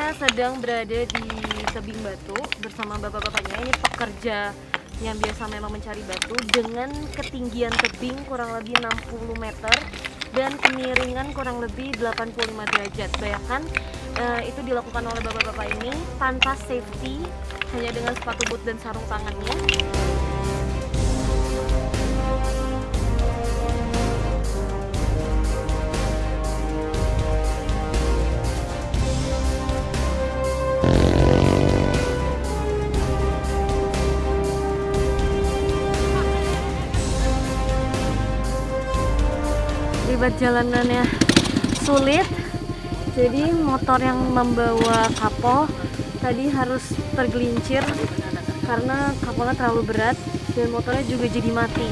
Saya sedang berada di tebing batu bersama bapak-bapaknya. Ini pekerja yang biasa memang mencari batu dengan ketinggian tebing kurang lebih 60 meter dan kemiringan kurang lebih 85 derajat. Bayangkan itu dilakukan oleh bapak-bapak ini tanpa safety, hanya dengan sepatu boot dan sarung tangannya. Akibat jalanannya sulit, jadi motor yang membawa kapal tadi harus tergelincir karena kapalnya terlalu berat dan motornya juga jadi mati.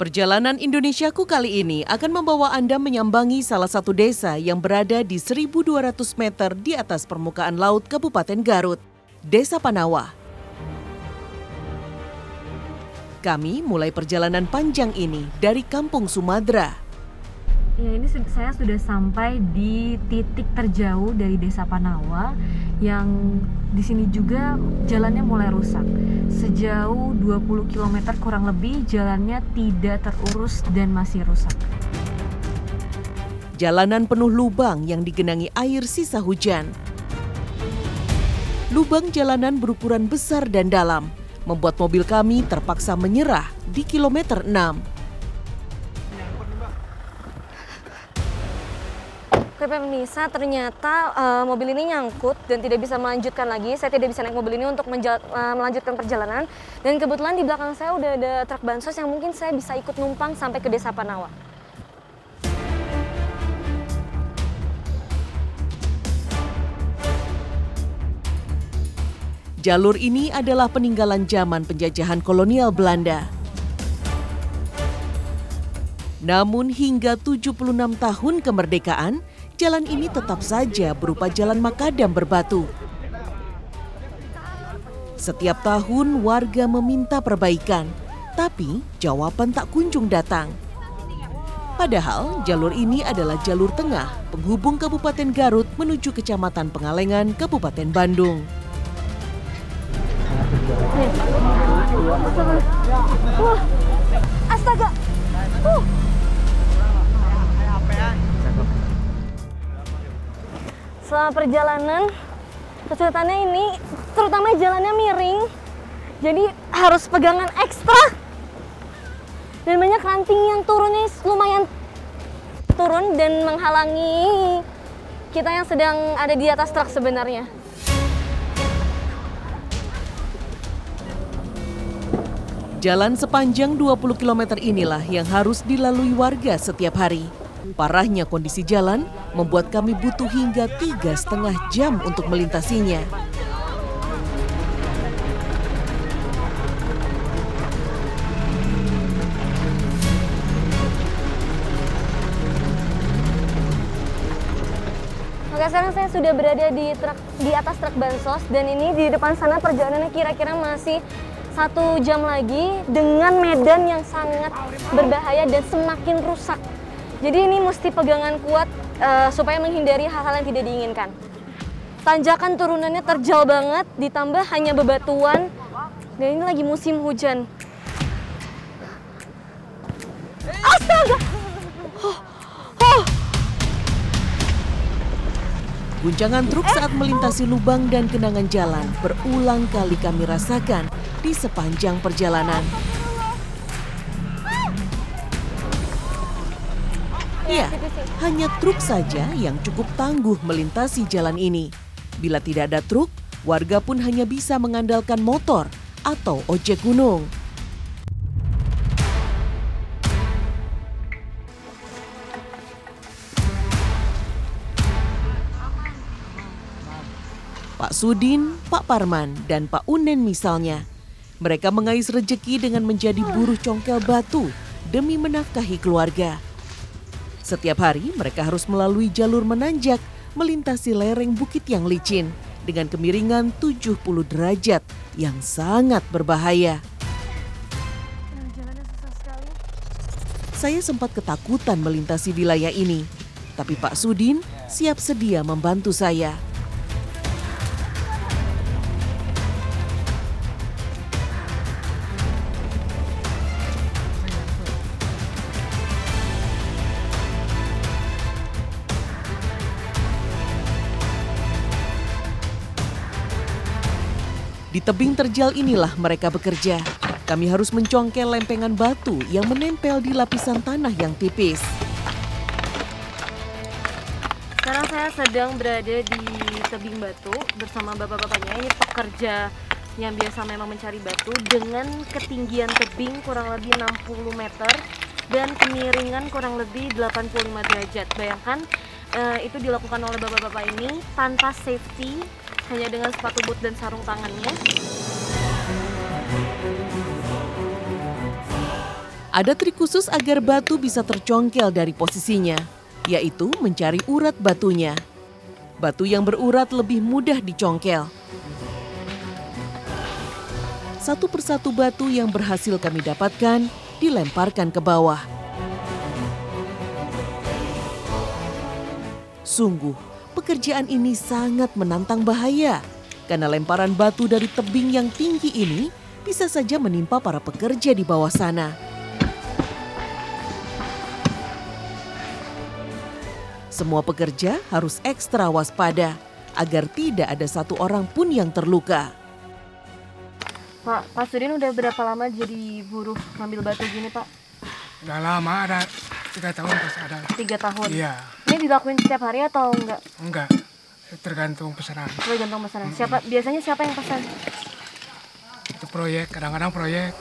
Perjalanan Indonesiaku kali ini akan membawa Anda menyambangi salah satu desa yang berada di 1.200 meter di atas permukaan laut Kabupaten Garut, Desa Panawa. Kami mulai perjalanan panjang ini dari Kampung Sumadera. Ya, ini saya sudah sampai di titik terjauh dari Desa Panawa yang di sini juga jalannya mulai rusak. Sejauh 20 km kurang lebih jalannya tidak terurus dan masih rusak. Jalanan penuh lubang yang digenangi air sisa hujan. Lubang jalanan berukuran besar dan dalam, membuat mobil kami terpaksa menyerah di kilometer 6. Oke pemirsa, ternyata mobil ini nyangkut dan tidak bisa melanjutkan lagi. Saya tidak bisa naik mobil ini untuk melanjutkan perjalanan. Dan kebetulan di belakang saya udah ada truk bansos yang mungkin saya bisa ikut numpang sampai ke Desa Panawa. Jalur ini adalah peninggalan zaman penjajahan kolonial Belanda. Namun hingga 76 tahun kemerdekaan, jalan ini tetap saja berupa jalan makadam berbatu. Setiap tahun warga meminta perbaikan, tapi jawaban tak kunjung datang. Padahal jalur ini adalah jalur tengah penghubung Kabupaten Garut menuju Kecamatan Pengalengan, Kabupaten Bandung. Astaga! Selama perjalanan, kesulitannya ini terutama jalannya miring, jadi harus pegangan ekstra dan banyak ranting yang turunnya lumayan turun dan menghalangi kita yang sedang ada di atas truk sebenarnya. Jalan sepanjang 20 km inilah yang harus dilalui warga setiap hari. Parahnya kondisi jalan membuat kami butuh hingga 3,5 jam untuk melintasinya. Oke, sekarang saya sudah berada di atas truk bansos dan ini di depan sana perjalanannya kira-kira masih 1 jam lagi dengan medan yang sangat berbahaya dan semakin rusak. Jadi ini mesti pegangan kuat supaya menghindari hal-hal yang tidak diinginkan. Tanjakan turunannya terjal banget, ditambah hanya bebatuan, dan ini lagi musim hujan. Astaga! Guncangan truk saat melintasi lubang dan genangan jalan berulang kali kami rasakan di sepanjang perjalanan. Ya, hanya truk saja yang cukup tangguh melintasi jalan ini. Bila tidak ada truk, warga pun hanya bisa mengandalkan motor atau ojek gunung. Pak Sudin, Pak Parman, dan Pak Unen misalnya. Mereka mengais rejeki dengan menjadi buruh congkel batu demi menafkahi keluarga. Setiap hari mereka harus melalui jalur menanjak, melintasi lereng bukit yang licin dengan kemiringan 70 derajat yang sangat berbahaya. Saya sempat ketakutan melintasi wilayah ini, tapi Pak Sudin siap sedia membantu saya. Di tebing terjal inilah mereka bekerja. Kami harus mencongkel lempengan batu yang menempel di lapisan tanah yang tipis. Sekarang saya sedang berada di tebing batu bersama bapak-bapaknya. Ini pekerja yang biasa memang mencari batu dengan ketinggian tebing kurang lebih 60 meter dan kemiringan kurang lebih 85 derajat. Bayangkan itu dilakukan oleh bapak-bapak ini tanpa safety, hanya dengan sepatu boot dan sarung tangannya. Ada trik khusus agar batu bisa tercongkel dari posisinya, yaitu mencari urat batunya. Batu yang berurat lebih mudah dicongkel. Satu persatu batu yang berhasil kami dapatkan dilemparkan ke bawah. Sungguh, pekerjaan ini sangat menantang bahaya, karena lemparan batu dari tebing yang tinggi ini bisa saja menimpa para pekerja di bawah sana. Semua pekerja harus ekstra waspada agar tidak ada satu orang pun yang terluka. Pak Sudin udah berapa lama jadi buruh ngambil batu gini, Pak? Udah lama, ada 3 tahun pas ada. 3 tahun? Iya. Ini dilakuin setiap hari atau enggak? Enggak, tergantung pesanan. Tergantung pesanan. Biasanya siapa yang pesan? Itu proyek, kadang-kadang proyek.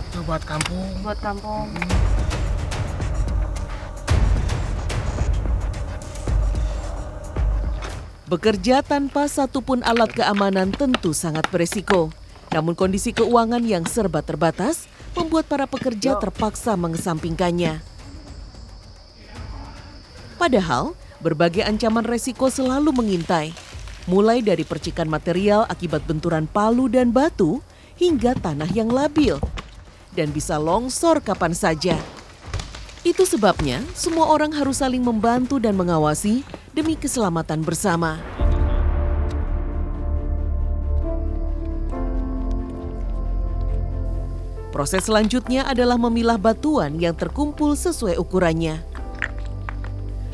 Itu buat kampung. Buat kampung. Bekerja tanpa satupun alat keamanan tentu sangat beresiko. Namun kondisi keuangan yang serba terbatas membuat para pekerja terpaksa mengesampingkannya. Padahal, berbagai ancaman resiko selalu mengintai. Mulai dari percikan material akibat benturan palu dan batu, hingga tanah yang labil. Dan bisa longsor kapan saja. Itu sebabnya, semua orang harus saling membantu dan mengawasi demi keselamatan bersama. Proses selanjutnya adalah memilah batuan yang terkumpul sesuai ukurannya.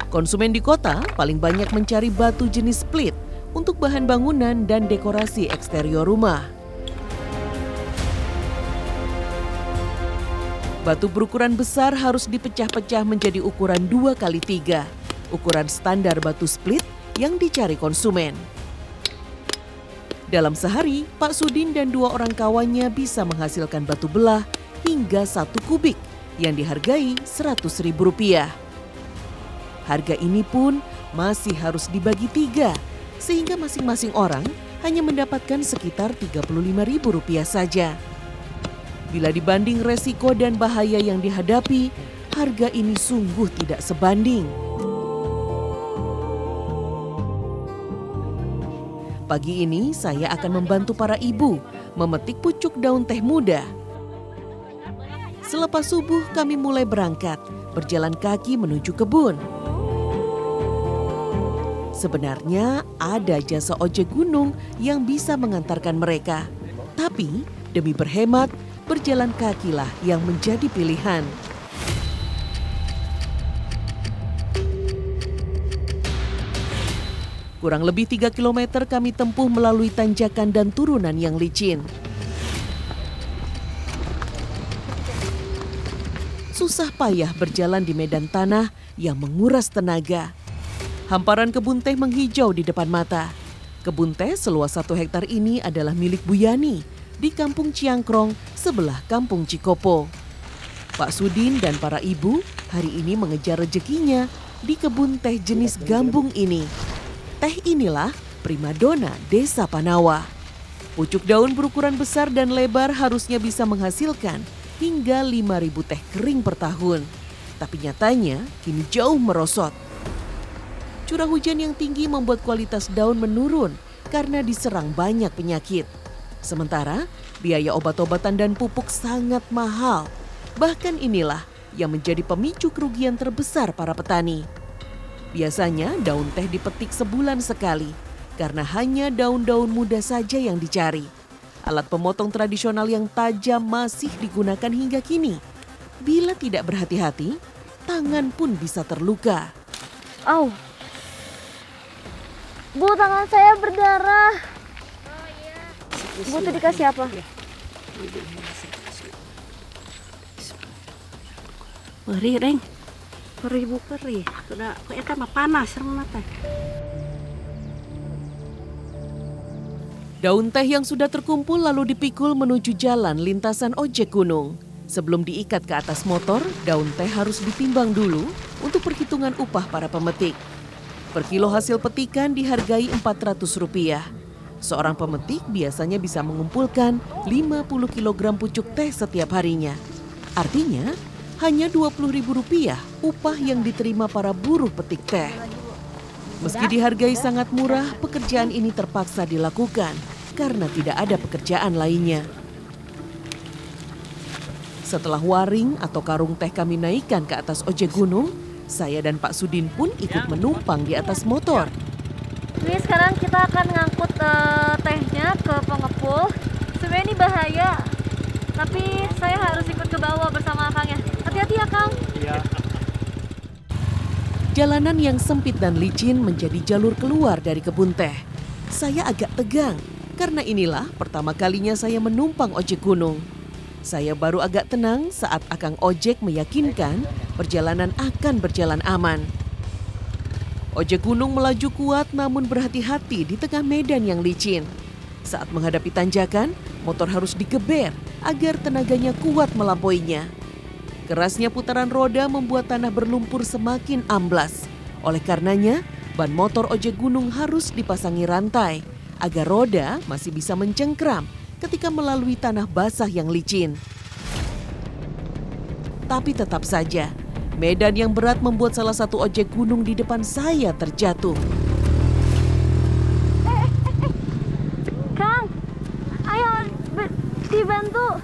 Konsumen di kota paling banyak mencari batu jenis split untuk bahan bangunan dan dekorasi eksterior rumah. Batu berukuran besar harus dipecah-pecah menjadi ukuran 2x3, ukuran standar batu split yang dicari konsumen. Dalam sehari, Pak Sudin dan 2 orang kawannya bisa menghasilkan batu belah hingga 1 kubik yang dihargai Rp100.000. Harga ini pun masih harus dibagi 3, sehingga masing-masing orang hanya mendapatkan sekitar Rp35.000 saja. Bila dibanding resiko dan bahaya yang dihadapi, harga ini sungguh tidak sebanding. Pagi ini saya akan membantu para ibu memetik pucuk daun teh muda. Selepas subuh kami mulai berangkat, berjalan kaki menuju kebun. Sebenarnya ada jasa ojek gunung yang bisa mengantarkan mereka. Tapi demi berhemat, berjalan kakilah yang menjadi pilihan. Kurang lebih 3 km kami tempuh melalui tanjakan dan turunan yang licin. Susah payah berjalan di medan tanah yang menguras tenaga. Hamparan kebun teh menghijau di depan mata. Kebun teh seluas 1 hektar ini adalah milik Bu Yani di Kampung Ciangkrong sebelah Kampung Cikopo. Pak Sudin dan para ibu hari ini mengejar rezekinya di kebun teh jenis gambung ini. Teh inilah primadona Desa Panawa. Pucuk daun berukuran besar dan lebar harusnya bisa menghasilkan hingga 5.000 teh kering per tahun. Tapi nyatanya kini jauh merosot. Curah hujan yang tinggi membuat kualitas daun menurun karena diserang banyak penyakit. Sementara biaya obat-obatan dan pupuk sangat mahal. Bahkan inilah yang menjadi pemicu kerugian terbesar para petani. Biasanya daun teh dipetik sebulan sekali karena hanya daun-daun muda saja yang dicari. Alat pemotong tradisional yang tajam masih digunakan hingga kini. Bila tidak berhati-hati, tangan pun bisa terluka. Au. Bu, tangan saya berdarah. Bu, tuh dikasih apa? Perih, Reng. Perih, Bu, perih. Sudah, kok eta mah panas renang teh. Daun teh yang sudah terkumpul lalu dipikul menuju jalan lintasan ojek gunung. Sebelum diikat ke atas motor, daun teh harus ditimbang dulu untuk perhitungan upah para pemetik. Per kilo hasil petikan dihargai Rp400. Seorang pemetik biasanya bisa mengumpulkan 50 kg pucuk teh setiap harinya. Artinya, hanya Rp20.000 upah yang diterima para buruh petik teh. Meski dihargai sangat murah, pekerjaan ini terpaksa dilakukan karena tidak ada pekerjaan lainnya. Setelah waring atau karung teh kami naikkan ke atas ojek gunung, saya dan Pak Sudin pun ikut menumpang di atas motor. Ini sekarang kita akan ngangkut tehnya ke pengepul. Sebenarnya ini bahaya, tapi saya harus ikut ke bawah bersama akangnya. Hati-hati ya, Kang. Iya. Jalanan yang sempit dan licin menjadi jalur keluar dari kebun teh. Saya agak tegang karena inilah pertama kalinya saya menumpang ojek gunung. Saya baru agak tenang saat akang ojek meyakinkan perjalanan akan berjalan aman. Ojek gunung melaju kuat namun berhati-hati di tengah medan yang licin. Saat menghadapi tanjakan, motor harus digeber agar tenaganya kuat melampauinya. Kerasnya putaran roda membuat tanah berlumpur semakin amblas. Oleh karenanya, ban motor ojek gunung harus dipasangi rantai agar roda masih bisa mencengkram ketika melalui tanah basah yang licin. Tapi tetap saja, medan yang berat membuat salah satu ojek gunung di depan saya terjatuh. Kang, ayo dibantu.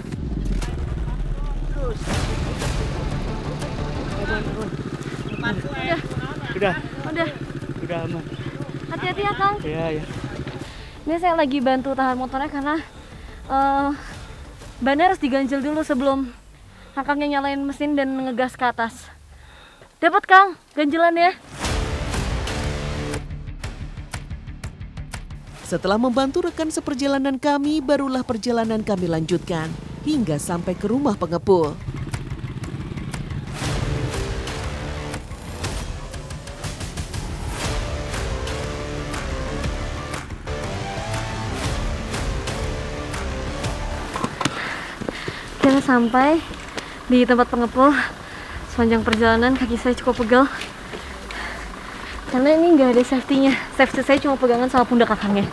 Udah aman. Hati-hati ya, Kang. Iya, ya. Ini saya lagi bantu tahan motornya karena bannya harus diganjel dulu sebelum akangnya nyalain mesin dan ngegas ke atas. Dapat, Kang, ganjelannya. Setelah membantu rekan seperjalanan kami, barulah perjalanan kami lanjutkan hingga sampai ke rumah pengepul. Kita sampai di tempat pengepul. Sepanjang perjalanan kaki saya cukup pegel karena ini nggak ada safety-nya. Safety saya cuma pegangan sama pundak akangnya.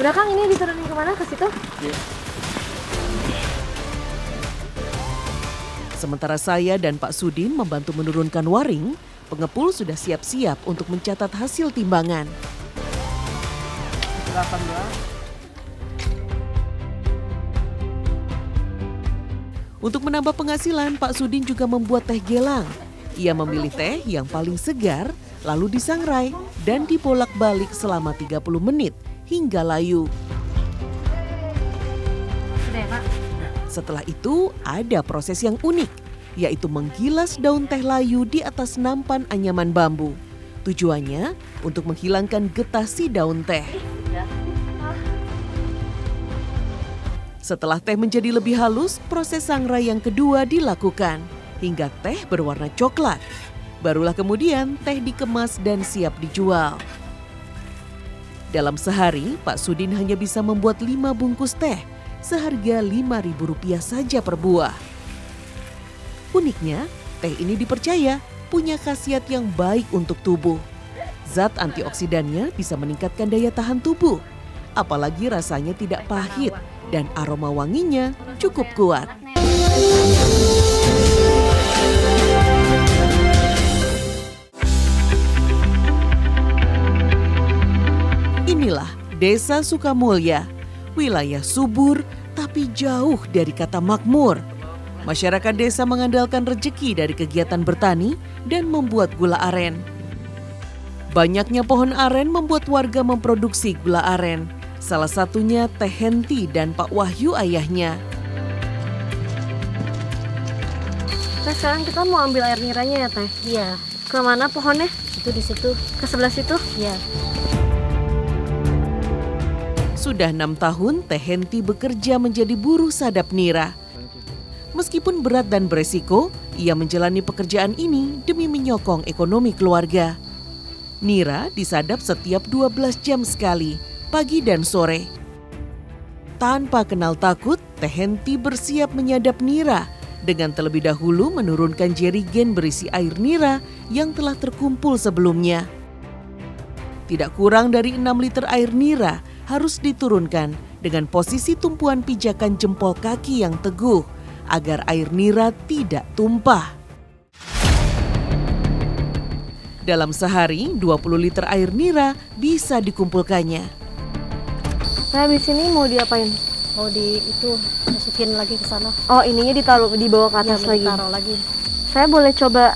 Udah, Kang, ini diturunin kemana? Ke situ? Iya. Sementara saya dan Pak Sudin membantu menurunkan waring, pengepul sudah siap-siap untuk mencatat hasil timbangan. 18. Untuk menambah penghasilan, Pak Sudin juga membuat teh gelang. Ia memilih teh yang paling segar, lalu disangrai dan dibolak-balik selama 30 menit hingga layu. Sudah ya, Pak? Setelah itu ada proses yang unik, yaitu menggilas daun teh layu di atas nampan anyaman bambu. Tujuannya untuk menghilangkan getah si daun teh. Setelah teh menjadi lebih halus, proses sangrai yang kedua dilakukan hingga teh berwarna coklat. Barulah kemudian teh dikemas dan siap dijual. Dalam sehari, Pak Sudin hanya bisa membuat 5 bungkus teh seharga Rp5.000 saja per buah. Uniknya, teh ini dipercaya punya khasiat yang baik untuk tubuh. Zat antioksidannya bisa meningkatkan daya tahan tubuh, apalagi rasanya tidak pahit dan aroma wanginya cukup kuat. Inilah Desa Sukamulya, wilayah subur tapi jauh dari kata makmur. Masyarakat desa mengandalkan rejeki dari kegiatan bertani dan membuat gula aren. Banyaknya pohon aren membuat warga memproduksi gula aren. Salah satunya Teh Henti dan Pak Wahyu ayahnya. Nah, sekarang kita mau ambil air niranya ya Teh? Iya, Ke mana pohonnya? itu di situ. Ke sebelah situ? Iya. Sudah 6 tahun Teh Henti bekerja menjadi buruh sadap nira. Meskipun berat dan beresiko, ia menjalani pekerjaan ini demi menyokong ekonomi keluarga. Nira disadap setiap 12 jam sekali, pagi dan sore. Tanpa kenal takut, Teh Henti bersiap menyadap nira dengan terlebih dahulu menurunkan jerigen berisi air nira yang telah terkumpul sebelumnya. Tidak kurang dari 6 liter air nira harus diturunkan dengan posisi tumpuan pijakan jempol kaki yang teguh agar air nira tidak tumpah. Dalam sehari, 20 liter air nira bisa dikumpulkannya. Nah, habis ini mau diapain? Mau masukin lagi ke sana. Oh, ininya dibawa ke atas lagi. Taruh lagi. Saya boleh coba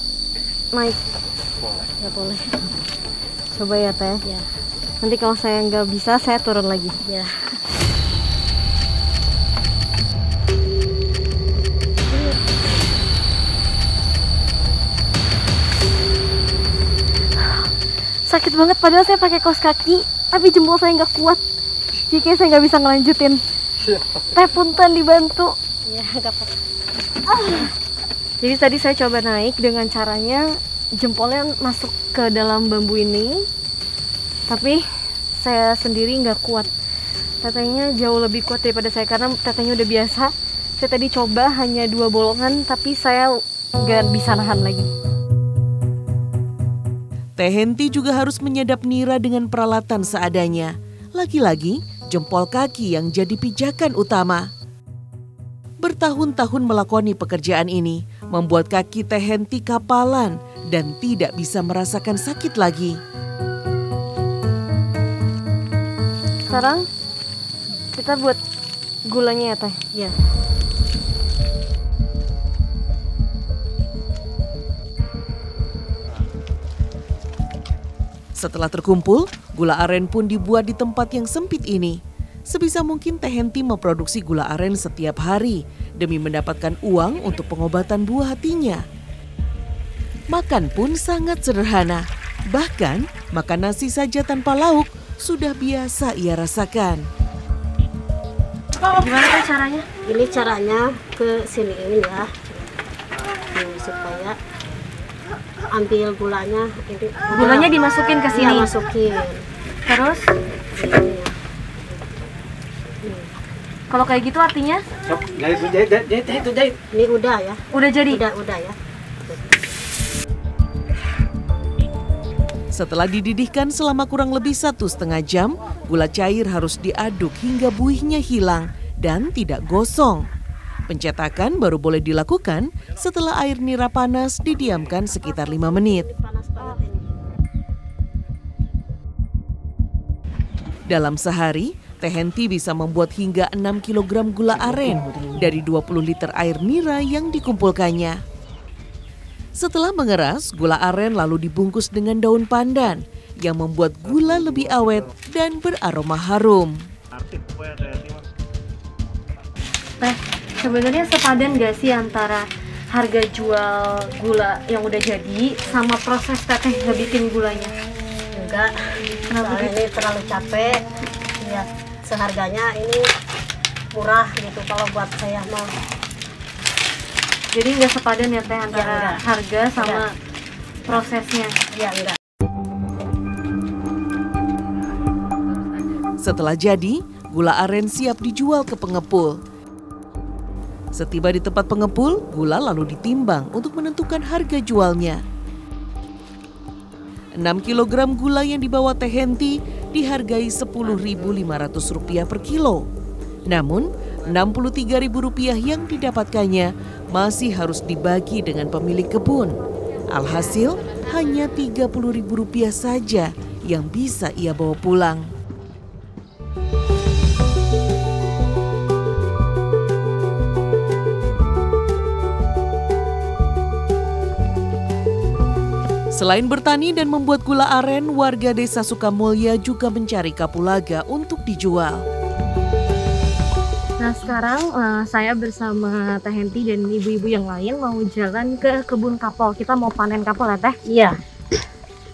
naik? Ya boleh. Coba ya Teh. Ya. Nanti kalau saya nggak bisa, saya turun lagi. Ya. Sakit banget, padahal saya pakai kaos kaki, tapi jempol saya nggak kuat. Jadi kayak saya nggak bisa ngelanjutin. Teh punten dibantu. Ya, nggak apa-apa. Jadi tadi saya coba naik dengan caranya jempolnya masuk ke dalam bambu ini, tapi saya sendiri nggak kuat. Tetehnya jauh lebih kuat daripada saya karena tetehnya udah biasa. Saya tadi coba hanya 2 bolongan, tapi saya nggak bisa nahan lagi. Teh Henti juga harus menyadap nira dengan peralatan seadanya. Lagi-lagi, jempol kaki yang jadi pijakan utama. Bertahun-tahun melakoni pekerjaan ini, membuat kaki Teh Henti kapalan dan tidak bisa merasakan sakit lagi. Sekarang kita buat gulanya ya Teh? Ya. Setelah terkumpul, gula aren pun dibuat di tempat yang sempit ini. Sebisa mungkin Teh Henti memproduksi gula aren setiap hari demi mendapatkan uang untuk pengobatan buah hatinya. Makan pun sangat sederhana. Bahkan makan nasi saja tanpa lauk sudah biasa ia rasakan. Gimana Teh caranya? Ini caranya ke sini ini ya. Supaya ambil gulanya. Gulanya dimasukin ke sini? Ya, masukin. Terus? Kalau kayak gitu artinya? Jahit. Ini udah ya. Udah jadi? Udah ya. Setelah dididihkan selama kurang lebih 1,5 jam, gula cair harus diaduk hingga buihnya hilang dan tidak gosong. Pencetakan baru boleh dilakukan setelah air nira panas didiamkan sekitar 5 menit. Panas banget ini. Dalam sehari, Teh Henti bisa membuat hingga 6 kg gula aren dari 20 liter air nira yang dikumpulkannya. Setelah mengeras, gula aren lalu dibungkus dengan daun pandan yang membuat gula lebih awet dan beraroma harum. Teh, sebenarnya sepadan gak sih antara harga jual gula yang udah jadi sama proses teteh ngebikin gulanya? Enggak. Kenapa Soalnya ini terlalu capek. Ya, seharganya ini murah gitu kalau buat saya mah. Jadi nggak sepadan ya Teh antara enggak. harga sama Enggak. prosesnya? Ya, enggak. Setelah jadi, gula aren siap dijual ke pengepul. Setiba di tempat pengepul, gula lalu ditimbang untuk menentukan harga jualnya. 6 kg gula yang dibawa Teh Henti dihargai Rp10.500 per kilo. Namun, Rp63.000 yang didapatkannya masih harus dibagi dengan pemilik kebun. Alhasil, hanya Rp30.000 saja yang bisa ia bawa pulang. Selain bertani dan membuat gula aren, warga desa Sukamulya juga mencari kapulaga untuk dijual. Nah sekarang saya bersama Teh Henti dan ibu-ibu yang lain mau jalan ke kebun kapol. Kita mau panen kapol ya Teh? Iya.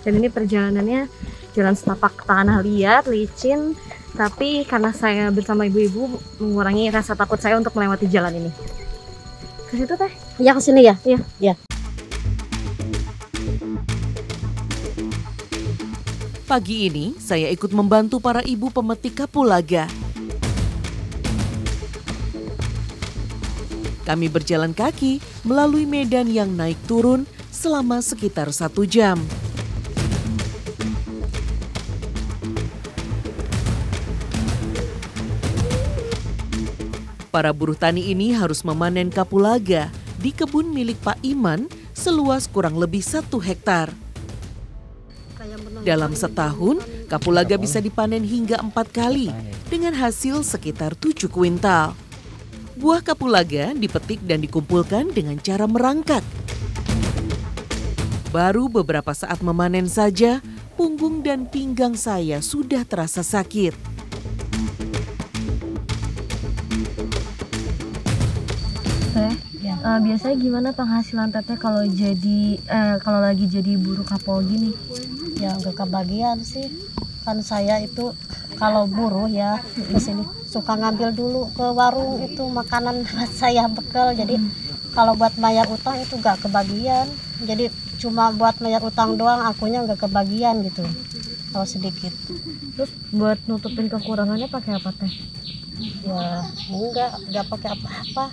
Dan ini perjalanannya jalan setapak tanah liat, licin. Tapi karena saya bersama ibu-ibu mengurangi rasa takut saya untuk melewati jalan ini. Ke situ Teh? Ya ke sini ya? Iya. Iya. Pagi ini saya ikut membantu para ibu pemetik kapulaga. Kami berjalan kaki melalui medan yang naik turun selama sekitar 1 jam. Para buruh tani ini harus memanen kapulaga di kebun milik Pak Iman seluas kurang lebih 1 hektar. Dalam setahun, kapulaga bisa dipanen hingga 4 kali dengan hasil sekitar 7 kuintal. Buah kapulaga dipetik dan dikumpulkan dengan cara merangkak. Baru beberapa saat memanen saja, punggung dan pinggang saya sudah terasa sakit. Biasanya gimana penghasilan Teteh kalau lagi jadi buruh kapol gini? Ya nggak kebagian sih. Kan saya itu kalau buruh ya ke sini suka ngambil dulu ke warung itu makanan buat saya bekal. Jadi kalau buat bayar utang itu nggak kebagian. Jadi cuma buat bayar utang doang, akunya nggak kebagian gitu. Kalau sedikit. Terus buat nutupin kekurangannya pakai apa Teh? Ya nggak pakai apa-apa.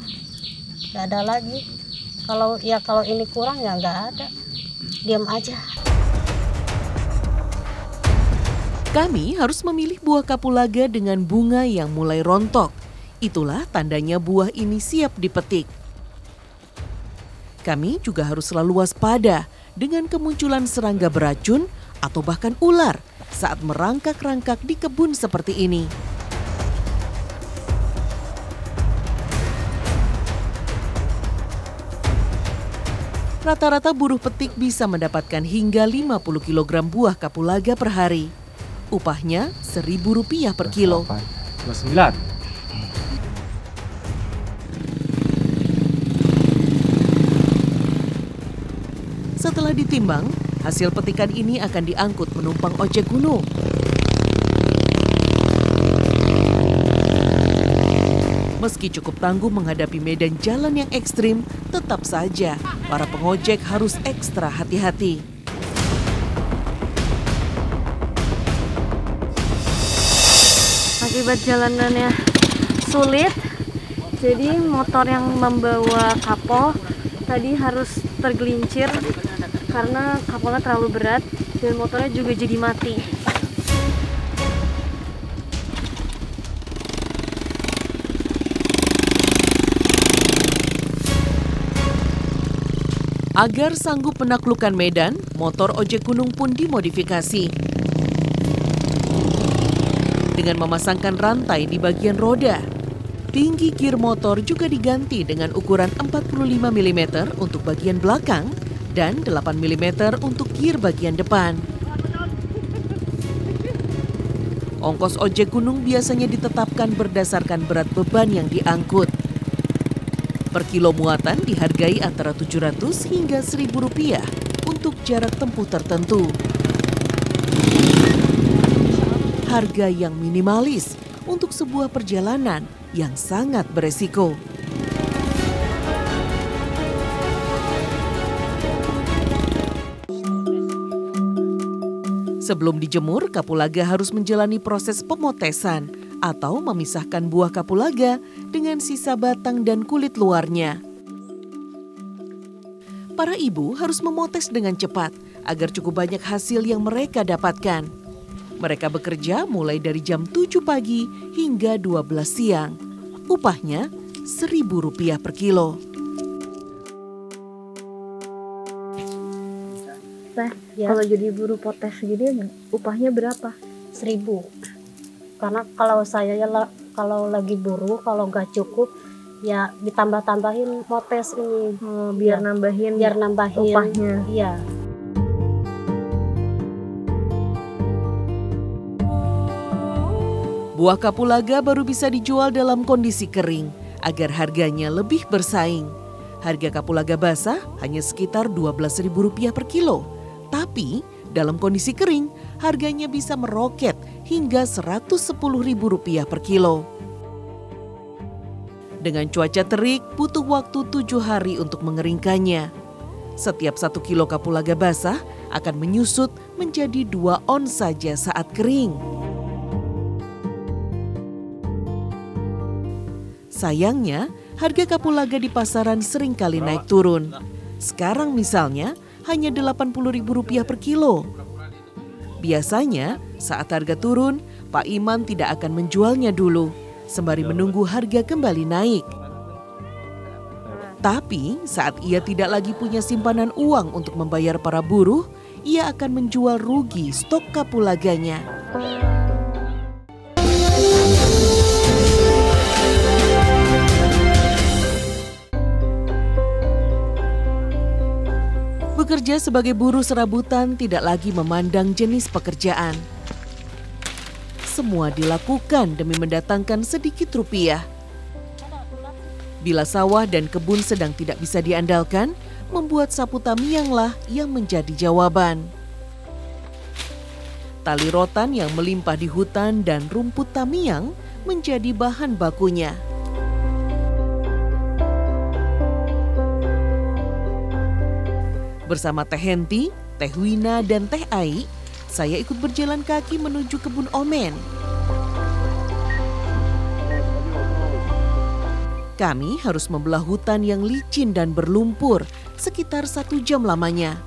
Nggak ada lagi. Kalau ini kurang ya nggak ada. Diam aja. Kami harus memilih buah kapulaga dengan bunga yang mulai rontok. Itulah tandanya buah ini siap dipetik. Kami juga harus selalu waspada dengan kemunculan serangga beracun atau bahkan ular saat merangkak-rangkak di kebun seperti ini. Rata-rata buruh petik bisa mendapatkan hingga 50 kg buah kapulaga per hari. Upahnya Rp1.000 per kilo. 29. Setelah ditimbang, hasil petikan ini akan diangkut penumpang ojek gunung. Meski cukup tangguh menghadapi medan jalan yang ekstrim, tetap saja para pengojek harus ekstra hati-hati. Akibat jalanannya sulit, jadi motor yang membawa kapol tadi harus tergelincir karena kapolnya terlalu berat dan motornya juga jadi mati. Agar sanggup menaklukkan medan, motor ojek gunung pun dimodifikasi. Dengan memasangkan rantai di bagian roda. Tinggi kir motor juga diganti dengan ukuran 45 mm untuk bagian belakang dan 8 mm untuk kir bagian depan. Ongkos ojek gunung biasanya ditetapkan berdasarkan berat beban yang diangkut. Per kilo muatan dihargai antara Rp700 hingga Rp1.000 untuk jarak tempuh tertentu. Harga yang minimalis untuk sebuah perjalanan yang sangat beresiko. Sebelum dijemur, kapulaga harus menjalani proses pemotesan atau memisahkan buah kapulaga dengan sisa batang dan kulit luarnya. Para ibu harus memotes dengan cepat agar cukup banyak hasil yang mereka dapatkan. Mereka bekerja mulai dari jam 7 pagi hingga 12 siang. Upahnya Rp1.000 per kilo. Teh, Ya. kalau jadi buruh potes gini upahnya berapa? 1.000. Karena kalau saya ya kalau lagi buruh, kalau nggak cukup ya ditambah-tambahin motes ini. Biar Ya, nambahin biar nambahin upahnya. Iya. Buah kapulaga baru bisa dijual dalam kondisi kering agar harganya lebih bersaing. Harga kapulaga basah hanya sekitar Rp12.000 per kilo. Tapi dalam kondisi kering harganya bisa meroket hingga Rp110.000 per kilo. Dengan cuaca terik butuh waktu 7 hari untuk mengeringkannya. Setiap 1 kilo kapulaga basah akan menyusut menjadi 2 ons saja saat kering. Sayangnya, harga kapulaga di pasaran seringkali naik turun. Sekarang misalnya hanya Rp80.000 per kilo. Biasanya saat harga turun, Pak Iman tidak akan menjualnya dulu, sembari menunggu harga kembali naik. Tapi saat ia tidak lagi punya simpanan uang untuk membayar para buruh, ia akan menjual rugi stok kapulaganya. Bekerja sebagai buruh serabutan tidak lagi memandang jenis pekerjaan. Semua dilakukan demi mendatangkan sedikit rupiah. Bila sawah dan kebun sedang tidak bisa diandalkan, membuat sapu tamianglah yang menjadi jawaban. Tali rotan yang melimpah di hutan dan rumput tamiang menjadi bahan bakunya. Bersama Teh Henti, Teh Wina, dan Teh Ai, saya ikut berjalan kaki menuju kebun omen. Kami harus membelah hutan yang licin dan berlumpur sekitar 1 jam lamanya.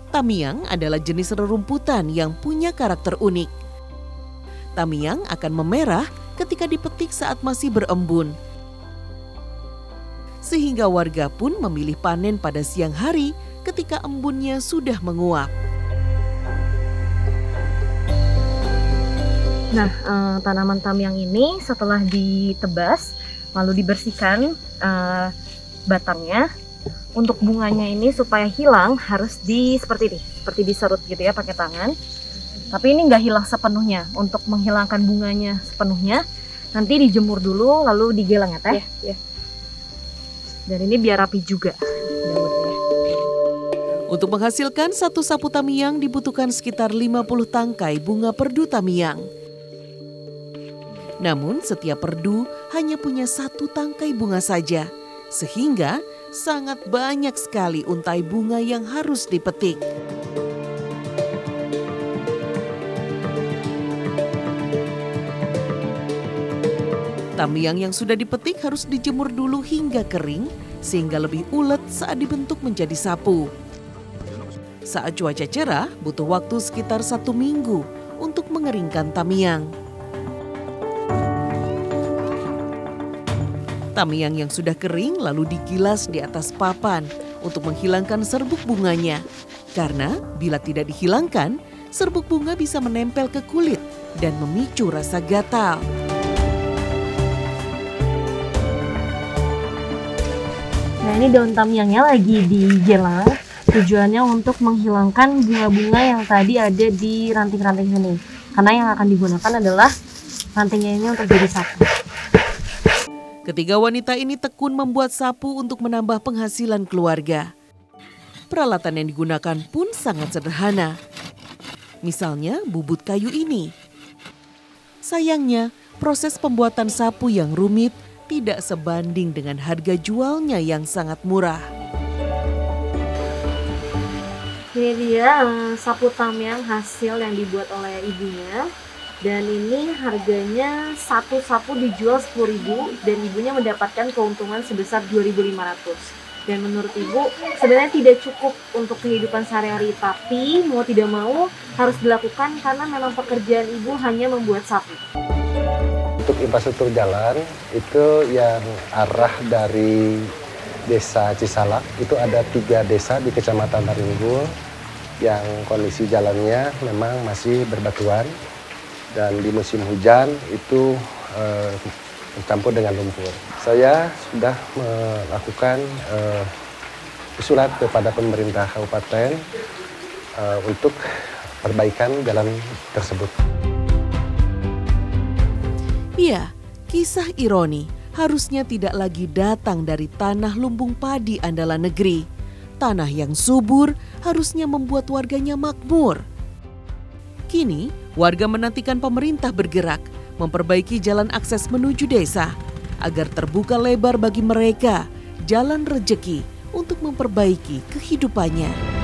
Tamiang adalah jenis rerumputan yang punya karakter unik. Tamiang akan memerah ketika dipetik saat masih berembun. Sehingga warga pun memilih panen pada siang hari ketika embunnya sudah menguap. Nah, tanaman tamiang ini setelah ditebas, lalu dibersihkan batangnya. Untuk bunganya ini supaya hilang harus seperti ini, seperti diserut gitu ya pakai tangan. Tapi ini nggak hilang sepenuhnya. Untuk menghilangkan bunganya sepenuhnya, nanti dijemur dulu lalu digelang ya Teh? Iya. Dan ini biar rapi juga. Untuk menghasilkan 1 sapu tamiang dibutuhkan sekitar 50 tangkai bunga perdu tamiang. Namun setiap perdu hanya punya 1 tangkai bunga saja, sehingga sangat banyak sekali untai bunga yang harus dipetik. Tamiang yang sudah dipetik harus dijemur dulu hingga kering, sehingga lebih ulet saat dibentuk menjadi sapu. Saat cuaca cerah, butuh waktu sekitar 1 minggu untuk mengeringkan tamiang. Tamiang yang sudah kering lalu digilas di atas papan untuk menghilangkan serbuk bunganya. Karena bila tidak dihilangkan, serbuk bunga bisa menempel ke kulit dan memicu rasa gatal. Nah, ini daun tamiangnya lagi digelang. Tujuannya untuk menghilangkan bunga-bunga yang tadi ada di ranting-ranting sini. Karena yang akan digunakan adalah rantingnya ini untuk jadi sapu. Ketiga wanita ini tekun membuat sapu untuk menambah penghasilan keluarga. Peralatan yang digunakan pun sangat sederhana. Misalnya bubut kayu ini. Sayangnya, proses pembuatan sapu yang rumit tidak sebanding dengan harga jualnya yang sangat murah. Ini dia sapu tamiang hasil yang dibuat oleh ibunya. Dan ini harganya satu sapu dijual 10.000 dan ibunya mendapatkan keuntungan sebesar 2.500. Dan menurut ibu sebenarnya tidak cukup untuk kehidupan sehari-hari, tapi mau tidak mau harus dilakukan karena memang pekerjaan ibu hanya membuat sapu. Untuk infrastruktur jalan itu yang arah dari Desa Cisalak itu ada 3 desa di Kecamatan Taringgul yang kondisi jalannya memang masih berbatuan. Dan di musim hujan itu bercampur dengan lumpur. Saya sudah melakukan usulan kepada pemerintah kabupaten untuk perbaikan jalan tersebut. Ya, kisah ironi harusnya tidak lagi datang dari tanah lumbung padi andalan negeri. Tanah yang subur harusnya membuat warganya makmur. Kini, warga menantikan pemerintah bergerak, memperbaiki jalan akses menuju desa, agar terbuka lebar bagi mereka jalan rejeki untuk memperbaiki kehidupannya.